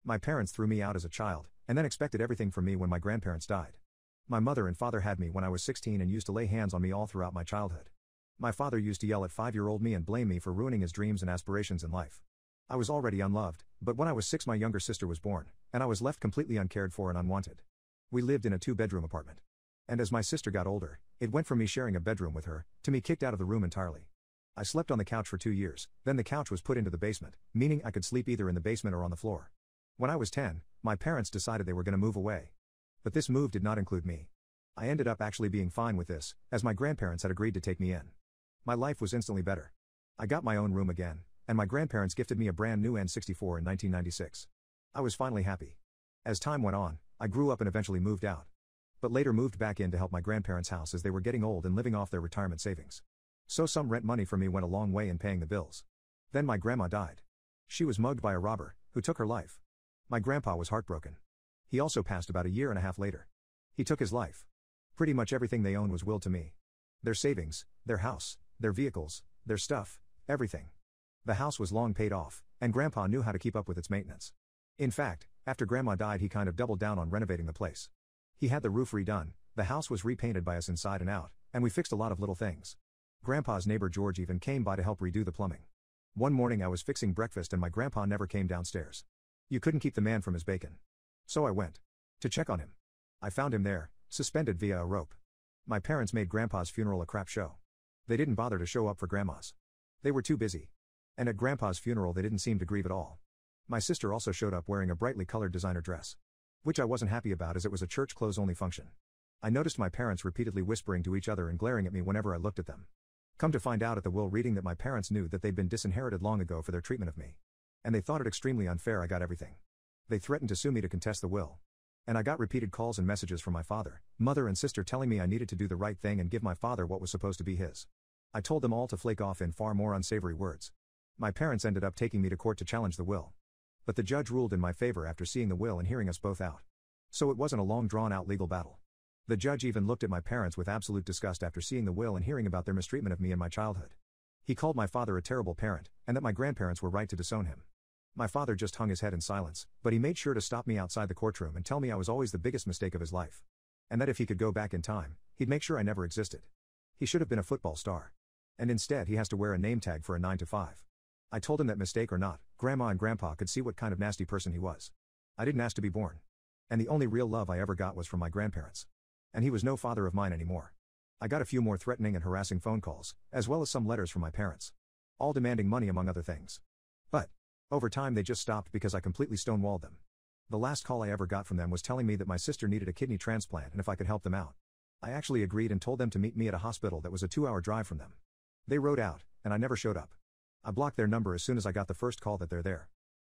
My parents threw me out as a child, and then expected everything from me when my grandparents died. My mother and father had me when I was 16 and used to lay hands on me all throughout my childhood. My father used to yell at 5-year-old me and blame me for ruining his dreams and aspirations in life. I was already unloved, but when I was 6 my younger sister was born, and I was left completely uncared for and unwanted. We lived in a 2-bedroom apartment. And as my sister got older, it went from me sharing a bedroom with her, to me kicked out of the room entirely. I slept on the couch for 2 years, then the couch was put into the basement, meaning I could sleep either in the basement or on the floor. When I was 10, my parents decided they were going to move away. But this move did not include me. I ended up actually being fine with this, as my grandparents had agreed to take me in. My life was instantly better. I got my own room again, and my grandparents gifted me a brand new N64 in 1996. I was finally happy. As time went on, I grew up and eventually moved out. But later moved back in to help my grandparents' house as they were getting old and living off their retirement savings. So some rent money from me went a long way in paying the bills. Then my grandma died. She was mugged by a robber, who took her life. My grandpa was heartbroken. He also passed about a year and a half later. He took his life. Pretty much everything they owned was willed to me. Their savings, their house, their vehicles, their stuff, everything. The house was long paid off, and Grandpa knew how to keep up with its maintenance. In fact, after Grandma died he kind of doubled down on renovating the place. He had the roof redone, the house was repainted by us inside and out, and we fixed a lot of little things. Grandpa's neighbor George even came by to help redo the plumbing. One morning I was fixing breakfast and my grandpa never came downstairs. You couldn't keep the man from his bacon. So I went to check on him. I found him there, suspended via a rope. My parents made Grandpa's funeral a crap show. They didn't bother to show up for Grandma's. They were too busy. And at Grandpa's funeral they didn't seem to grieve at all. My sister also showed up wearing a brightly colored designer dress. Which I wasn't happy about as it was a church clothes-only function. I noticed my parents repeatedly whispering to each other and glaring at me whenever I looked at them. Come to find out at the will reading that my parents knew that they'd been disinherited long ago for their treatment of me. And they thought it extremely unfair I got everything. They threatened to sue me to contest the will. And I got repeated calls and messages from my father, mother and sister telling me I needed to do the right thing and give my father what was supposed to be his. I told them all to flake off in far more unsavory words. My parents ended up taking me to court to challenge the will. But the judge ruled in my favor after seeing the will and hearing us both out. So it wasn't a long drawn-out legal battle. The judge even looked at my parents with absolute disgust after seeing the will and hearing about their mistreatment of me in my childhood. He called my father a terrible parent, and that my grandparents were right to disown him. My father just hung his head in silence, but he made sure to stop me outside the courtroom and tell me I was always the biggest mistake of his life. And that if he could go back in time, he'd make sure I never existed. He should have been a football star. And instead he has to wear a name tag for a 9 to 5. I told him that mistake or not, Grandma and Grandpa could see what kind of nasty person he was. I didn't ask to be born. And the only real love I ever got was from my grandparents. And he was no father of mine anymore. I got a few more threatening and harassing phone calls, as well as some letters from my parents. All demanding money among other things. But over time they just stopped because I completely stonewalled them. The last call I ever got from them was telling me that my sister needed a kidney transplant and if I could help them out. I actually agreed and told them to meet me at a hospital that was a 2-hour drive from them. They rode out, and I never showed up. I blocked their number as soon as I got the first call that they're there.